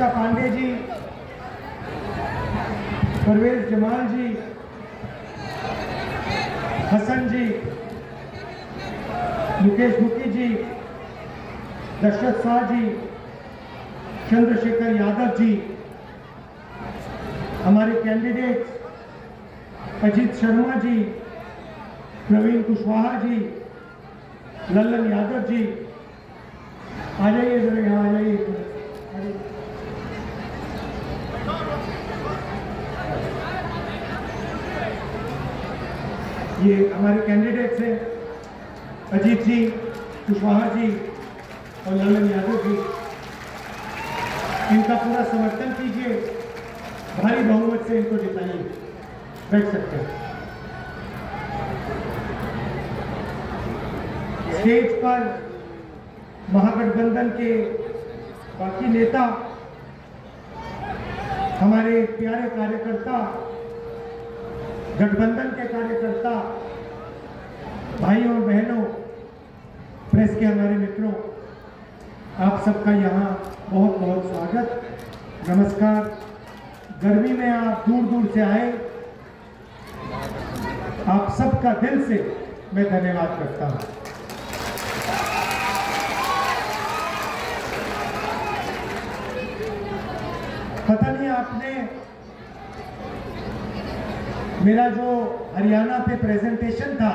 सुनीता पांडे जी, परवेज जमाल जी, हसन जी, मुकेश मुखी जी, दशरथ शाह जी, चंद्रशेखर यादव जी, हमारे कैंडिडेट अजीत शर्मा जी, प्रवीण कुशवाहा जी, लल्लन यादव जी, आ जाइए जरा यहाँ आ जाइए। ये हमारे कैंडिडेट्स हैं अजीत जी, कुशवाहा जी और लल्लन यादव जी। इनका पूरा समर्थन कीजिए, भारी बहुमत से इनको जिताइए। बैठ सकते हैं। स्टेज पर महागठबंधन के बाकी नेता, हमारे प्यारे कार्यकर्ता, गठबंधन के कार्यकर्ता, भाइयों और बहनों, प्रेस के हमारे मित्रों, आप सबका यहाँ बहुत बहुत स्वागत, नमस्कार। गर्मी में आप दूर दूर से आए, आप सबका दिल से मैं धन्यवाद करता हूँ। पता नहीं आपने मेरा जो हरियाणा पे प्रेजेंटेशन था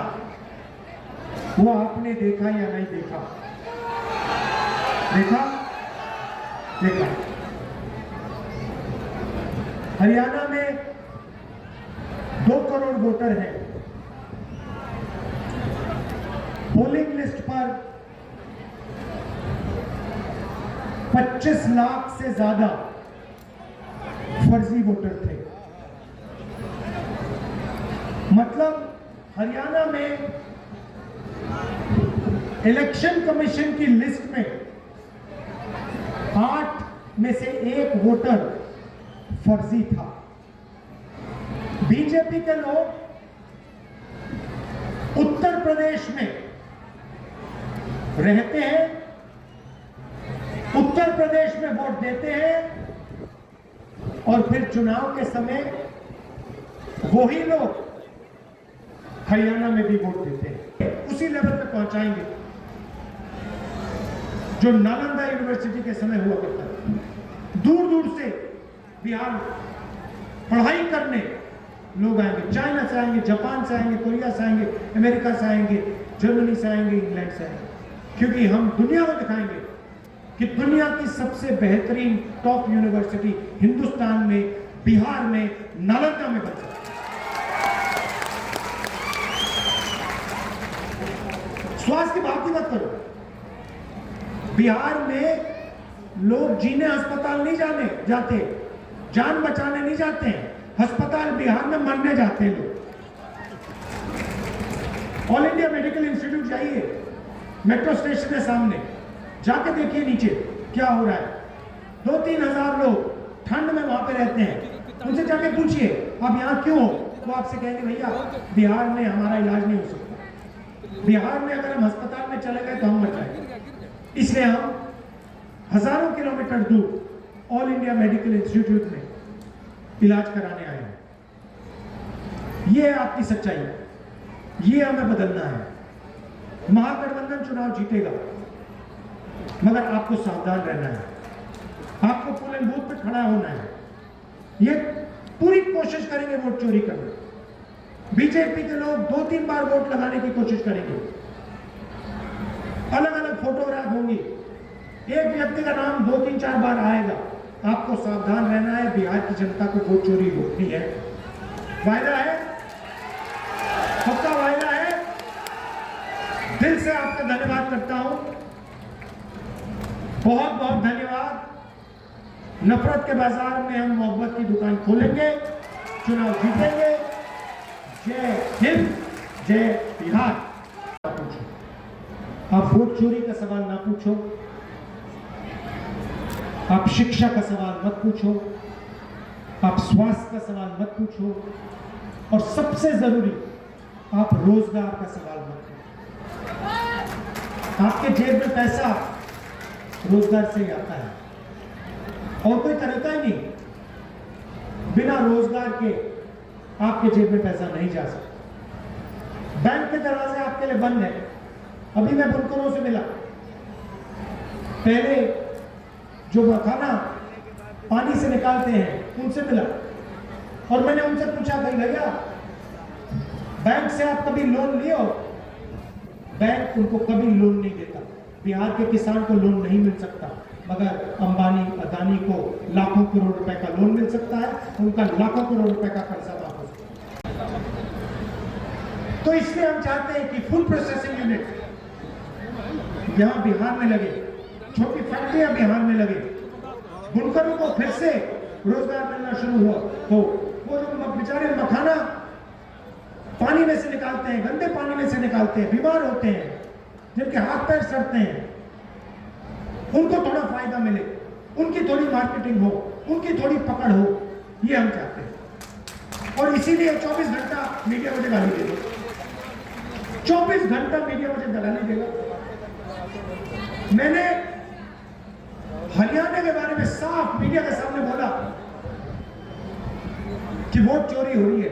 वो आपने देखा या नहीं देखा? देखा? देखा। हरियाणा में 2 करोड़ वोटर हैं। पोलिंग लिस्ट पर 25 लाख से ज्यादा फर्जी वोटर थे। मतलब हरियाणा में इलेक्शन कमीशन की लिस्ट में 8 में से 1 वोटर फर्जी था। बीजेपी के लोग उत्तर प्रदेश में रहते हैं, उत्तर प्रदेश में वोट देते हैं और फिर चुनाव के समय वही लोग हरियाणा में भी वोट देते हैं। उसी लेवल पे पहुंचाएंगे जो नालंदा यूनिवर्सिटी के समय हुआ करता था। दूर दूर से बिहार पढ़ाई करने लोग आएंगे, चाइना से आएंगे, जापान से आएंगे, कोरिया से आएंगे, अमेरिका से आएंगे, जर्मनी से आएंगे, इंग्लैंड से आएंगे, क्योंकि हम दुनिया को दिखाएंगे कि दुनिया की सबसे बेहतरीन टॉप यूनिवर्सिटी हिंदुस्तान में, बिहार में, नालंदा में बन सकती है। स्वास्थ्य की बात ही मत करो। बिहार में लोग जीने अस्पताल नहीं जाते, जान बचाने नहीं जाते हैं, अस्पताल बिहार में मरने जाते हैं लोग। ऑल इंडिया मेडिकल इंस्टीट्यूट जाइए, मेट्रो स्टेशन के सामने जाके देखिए नीचे क्या हो रहा है। 2-3 हजार लोग ठंड में वहां पे रहते हैं, उनसे जाके पूछिए आप यहाँ क्यों हो, वो आपसे कहेंगे भैया बिहार में हमारा इलाज नहीं हो सकता, बिहार में अगर हम अस्पताल में चले गए तो हम मर जाएंगे, इसलिए हम हजारों किलोमीटर दूर ऑल इंडिया मेडिकल इंस्टीट्यूट में इलाज कराने आए हैं। ये है आपकी सच्चाई, ये हमें बदलना है। महागठबंधन चुनाव जीतेगा, मगर आपको सावधान रहना है, आपको पोलिंग बूथ पे खड़ा होना है। ये पूरी कोशिश करेंगे वोट चोरी करने। बीजेपी के लोग 2-3 बार वोट लगाने की कोशिश करेंगे, अलग अलग फोटोग्राफ होंगी, एक व्यक्ति का नाम 2-3-4 बार आएगा। आपको सावधान रहना है, बिहार की जनता को वोट चोरी रोकनी है। वायदा है, पक्का वायदा है। दिल से आपका धन्यवाद करता हूं, बहुत बहुत धन्यवाद। नफरत के बाजार में हम मोहब्बत की दुकान खोलेंगे, चुनाव जीतेंगे। जय हिंद, जय बिहार। आप वोट चोरी का सवाल ना पूछो, आप शिक्षा का सवाल मत पूछो, आप स्वास्थ्य का सवाल मत पूछो, और सबसे जरूरी आप रोजगार का सवाल मत पूछो। आपके जेब में पैसा रोजगार से ही आता है। और कोई तरीका ही नहीं, बिना रोजगार के आपके जेब में पैसा नहीं जा सकता। बैंक के दरवाजे आपके लिए बंद है। अभी मैं बुनकरों से मिला, पहले जो मखाना पानी से निकालते हैं उनसे मिला, और मैंने उनसे पूछा, भाई भैया बैंक से आप कभी लोन लिए हो? बैंक उनको कभी लोन नहीं देता। बिहार के किसान को लोन नहीं मिल सकता, मगर अंबानी अदानी को लाखों करोड़ रुपए का लोन मिल सकता है, उनका लाखों करोड़ रुपए का कर्जा माफ हो सकता है। तो इसलिए हम चाहते हैं कि फूड प्रोसेसिंग यूनिट यहां बिहार में लगे, छोटी फैक्ट्रियां बिहार में लगे, बुनकरों को फिर से रोजगार मिलना शुरू हो। वो जो बेचारे मखाना पानी में से निकालते हैं, गंदे पानी में से निकालते हैं, बीमार होते हैं, जिनके हाथ पैर सड़ते हैं, उनको थोड़ा फायदा मिले, उनकी थोड़ी मार्केटिंग हो, उनकी थोड़ी पकड़ हो, ये हम चाहते हैं। और इसीलिए 24 घंटा मीडिया मुझे गाली देगा, 24 घंटा मीडिया मुझे गाली देगा। मैंने हरियाणा के बारे में साफ मीडिया के सामने बोला कि वोट चोरी हो रही है,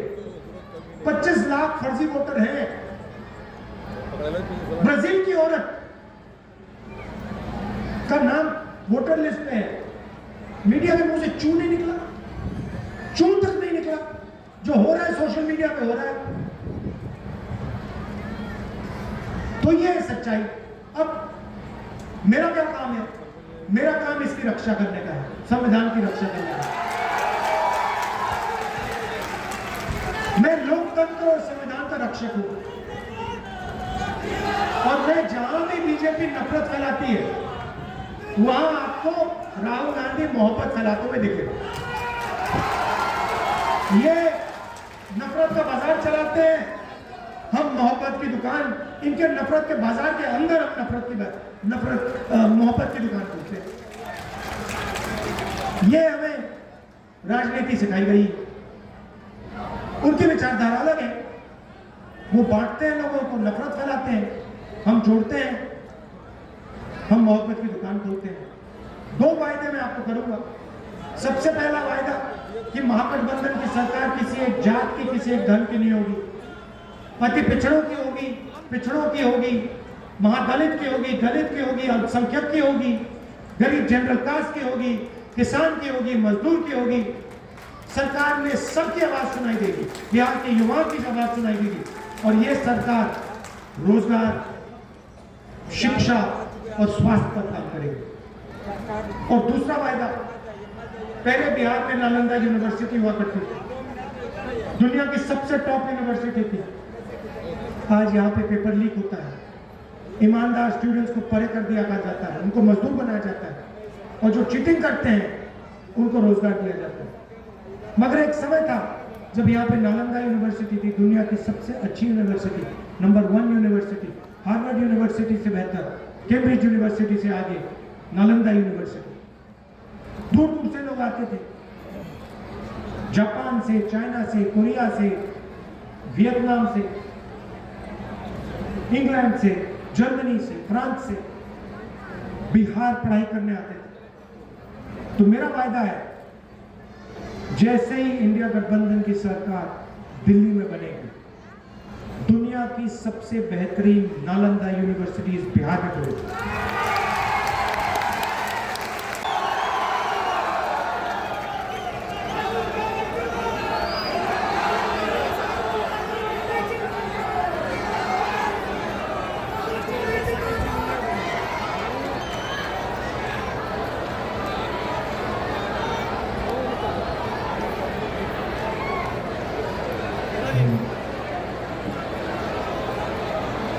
25 लाख फर्जी वोटर हैं। ब्राजील की औरत का नाम वोटर लिस्ट में है, मीडिया के मुंह से चू नहीं निकला, चू तक नहीं निकला। जो हो रहा है सोशल मीडिया पे हो रहा है। तो ये है सच्चाई। अब मेरा क्या काम है? मेरा काम इसकी रक्षा करने का है, संविधान की रक्षा करने का है। मैं लोकतंत्र और संविधान का रक्षक हूं, और मैं जहां भी बीजेपी नफरत फैलाती है, वहां आपको राहुल गांधी मोहब्बत फैलाते हुए दिखेगा। ये नफरत का बाजार चलाते हैं, हम मोहब्बत की दुकान, इनके नफरत के बाजार के अंदर हम मोहब्बत की दुकान खोलते हैं। ये हमें राजनीति सिखाई गई। उनकी विचारधारा अलग है, वो बांटते हैं लोगों को, नफरत फैलाते हैं, हम जोड़ते हैं, हम मोहब्बत की दुकान खोलते हैं। 2 वायदे मैं आपको करूंगा। सबसे पहला वायदा कि महागठबंधन की सरकार किसी एक जात की, किसी एक धर्म की नहीं होगी, अति पिछड़ों की होगी, पिछड़ों की होगी, महादलित की होगी, दलित की होगी, अल्पसंख्यक की होगी, गरीब जनरल कास्ट की होगी, किसान की होगी, मजदूर की होगी। सरकार में सबकी आवाज सुनाई देगी, बिहार के युवाओं की आवाज सुनाई देगी, और यह सरकार रोजगार, शिक्षा और स्वास्थ्य पर काम करेगी। और दूसरा वायदा, पहले बिहार में नालंदा यूनिवर्सिटी हुआ करती थी, दुनिया की सबसे टॉप यूनिवर्सिटी थी। आज यहाँ पे पेपर लीक होता है, ईमानदार स्टूडेंट्स को परे कर दिया जाता है, उनको मजदूर बनाया जाता है, और जो चीटिंग करते हैं उनको रोजगार दिया जाता है। मगर एक समय था जब यहाँ पे नालंदा यूनिवर्सिटी थी, दुनिया की सबसे अच्छी university, number 1 university, Harvard university से बेहतर, कैम्ब्रिज यूनिवर्सिटी से आगे नालंदा यूनिवर्सिटी। दूर दूर से लोग आते थे, जापान से, चाइना से, कोरिया से, वियतनाम से, इंग्लैंड से, जर्मनी से, फ्रांस से बिहार पढ़ाई करने आते थे। तो मेरा वायदा है, जैसे ही इंडिया गठबंधन की सरकार दिल्ली में बनेगी, दुनिया की सबसे बेहतरीन नालंदा यूनिवर्सिटी बिहार में खुलेगी।